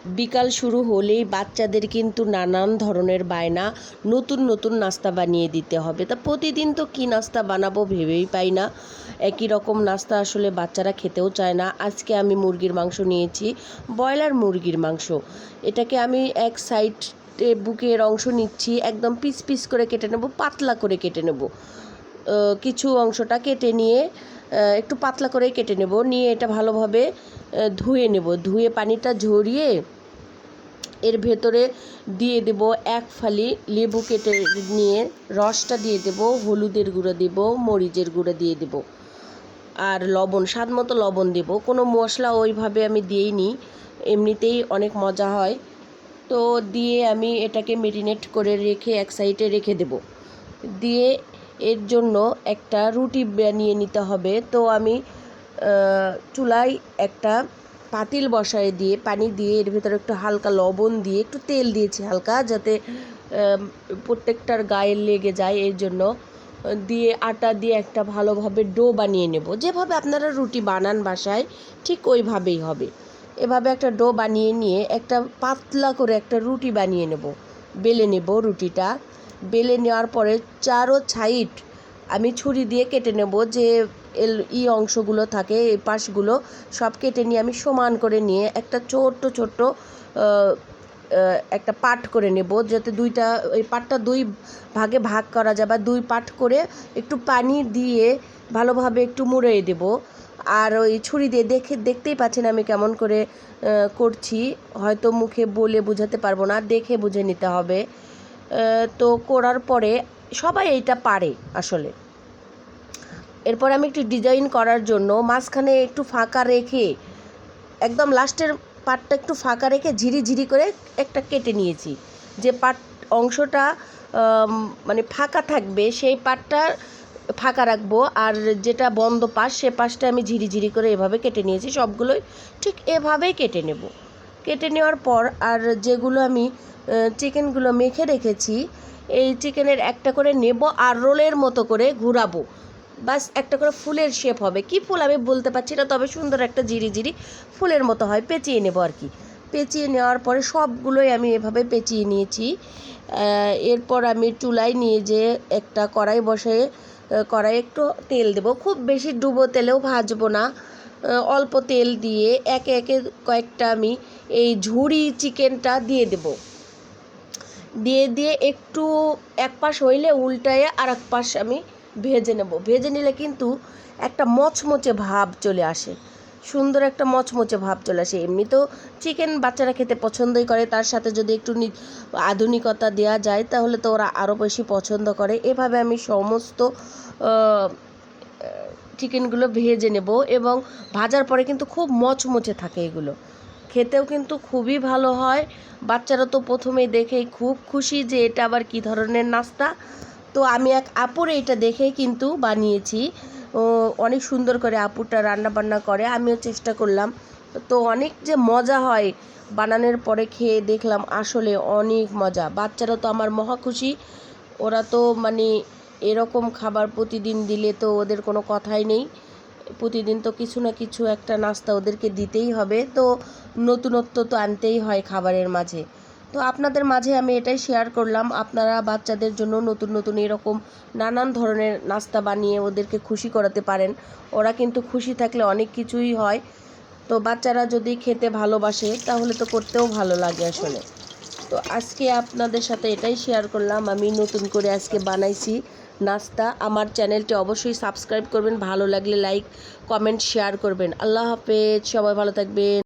বিকাল শুরু হলেই বাচ্চাদের কিন্তু নানান ধরনের বায়না, নতুন নতুন নাস্তা বানিয়ে দিতে হবে। তা প্রতিদিন তো কী নাস্তা বানাবো ভেবেই পাই না। একই রকম নাস্তা আসলে বাচ্চারা খেতেও চায় না। আজকে আমি মুরগির মাংস নিয়েছি, ব্রয়লার মুরগির মাংস। এটাকে আমি এক সাইডে বুকের অংশ নিচ্ছি, একদম পিস পিস করে কেটে নেব, পাতলা করে কেটে নেব। কিছু অংশটা কেটে নিয়ে একটু পাতলা করে কেটে নেব, নিয়ে এটা ভালোভাবে ধুয়ে নেব। ধুয়ে পানিটা ঝরিয়ে এর ভেতরে দিয়ে দেব এক ফালি লেবু কেটে নিয়ে রসটা দিয়ে দেব, হলুদের গুঁড়ো দেব, মরিচের গুঁড়ো দিয়ে দেব, আর লবণ, স্বাদ মতো লবণ দেব। কোনো মশলা ওইভাবে আমি দিইনি, এমনিতেই অনেক মজা হয়। তো দিয়ে আমি এটাকে মেরিনেট করে রেখে এক সাইডে রেখে দেব। দিয়ে এর জন্য একটা রুটি বানিয়ে নিতে হবে। তো আমি চুলায় একটা পাতিল বসায় দিয়ে পানি দিয়ে এর ভেতরে একটু হালকা লবণ দিয়ে একটু তেল দিয়েছি হালকা, যাতে প্রত্যেকটার গায়ে লেগে যায়, এর জন্য দিয়ে আটা দিয়ে একটা ভালোভাবে ডো বানিয়ে নেব। যেভাবে আপনারা রুটি বানান বাসায় ঠিক ওইভাবেই হবে। এভাবে একটা ডো বানিয়ে নিয়ে একটা পাতলা করে একটা রুটি বানিয়ে নেব, বেলে নেব। রুটিটা বেলে নেওয়ার পরে চারো সাইড আমি ছুরি দিয়ে কেটে নেব, যে অংশগুলো থাকে এই পাশগুলো সব কেটে নিয়ে আমি সমান করে নিয়ে একটা ছোট্ট ছোট্ট একটা পাট করে নেব, যাতে ওই পাটটা দুই ভাগে ভাগ করা যায়, বা দুই পাট করে একটু পানি দিয়ে ভালোভাবে একটু মুড়িয়ে দেব। আর ওই ছুরি দিয়ে দেখতেই পাচ্ছেন আমি কেমন করে করছি, হয়তো মুখে বলে বোঝাতে পারবো না, দেখে বুঝে নিতে হবে। তো করার পরে সবাই এইটা পারে আসলে। এরপর আমি একটু ডিজাইন করার জন্য মাঝখানে একটু ফাঁকা রেখে, একদম লাস্টের পাটটা একটু ফাঁকা রেখে ঝিরি ঝিরি করে একটা কেটে নিয়েছি। যে পাট অংশটা মানে ফাঁকা থাকবে সেই পাটটা ফাঁকা রাখবো, আর যেটা বন্ধ পাশ সে পাশটা আমি ঝিরি ঝিরি করে এভাবে কেটে নিয়েছি। সবগুলোই ঠিক এভাবেই কেটে নেব। কেটে নেওয়ার পর আর যেগুলো আমি চিকেনগুলো মেখে রেখেছি, এই চিকেনের একটা করে নেব আর রোলের মতো করে ঘুরাবো। বাস একটা করে ফুলের শেপ হবে, কি ফুল আমি বলতে পারছি না, তবে সুন্দর একটা জিরি জিরি ফুলের মতো হয়। পেঁচিয়ে নেব আর কি। পেঁচিয়ে নেওয়ার পরে সবগুলোই আমি এভাবে পেঁচিয়ে নিয়েছি। এরপর আমি চুলায় নিয়ে যেয়ে একটা কড়াই বসে কড়াই একটু তেল দেব, খুব বেশি ডুবো তেলেও ভাজবো না, অল্প তেল দিয়ে একে একে কয়েকটা আমি এই ঝুরি চিকেনটা দিয়ে দেব। দিয়ে একটু এক পাশ হইলে উল্টায়ে আর এক পাশ আমি ভেজে নেব। ভেজে নিলে কিন্তু একটা মচমচে ভাব চলে আসে, সুন্দর একটা মচমচে ভাব চলে আসে। এমনি তো চিকেন বাচ্চারা খেতে পছন্দই করে, তার সাথে যদি একটু আধুনিকতা দেওয়া যায় তাহলে তো ওরা আরও বেশি পছন্দ করে। এভাবে আমি সমস্ত চিকেনগুলো ভেজে নেব, এবং ভাজার পরে কিন্তু খুব মচমচে থাকে, এগুলো খেতেও কিন্তু খুবই ভালো হয়। বাচ্চারা তো প্রথমেই দেখেই খুব খুশি যে এটা আবার কী ধরনের নাস্তা। তো আমি এক আপুর এইটা দেখেই কিন্তু বানিয়েছি। অনেক সুন্দর করে আপুটা রান্না বান্না করে, আমিও চেষ্টা করলাম। তো অনেক যে মজা হয়, বানানোর পরে খেয়ে দেখলাম আসলে অনেক মজা। বাচ্চারা তো আমার মহা খুশি, ওরা তো মানে এরকম খাবার প্রতিদিন দিলে তো ওদের কোনো কথাই নেই। প্রতিদিন তো কিছু না কিছু একটা নাস্তা ওদেরকে দিতেই হবে, তো নতুনত্ব তো আনতেই হয় খাবারের মাঝে। তো আপনাদের মাঝে আমি এটাই শেয়ার করলাম, আপনারা বাচ্চাদের জন্য নতুন নতুন এরকম নানান ধরনের নাস্তা বানিয়ে ওদেরকে খুশি করাতে পারেন। ওরা কিন্তু খুশি থাকলে অনেক কিছুই হয়। তো বাচ্চারা যদি খেতে ভালোবাসে তাহলে তো করতেও ভালো লাগে আসলে। তো আজকে আপনাদের সাথে এটাই শেয়ার করলাম, আমি নতুন করে আজকে বানাইছি নাস্তা। আমার চ্যানেলটি অবশ্যই সাবস্ক্রাইব করবেন, ভালো লাগলে লাইক কমেন্ট শেয়ার করবেন। আল্লাহ হাফেজ, সবাই ভালো থাকবেন।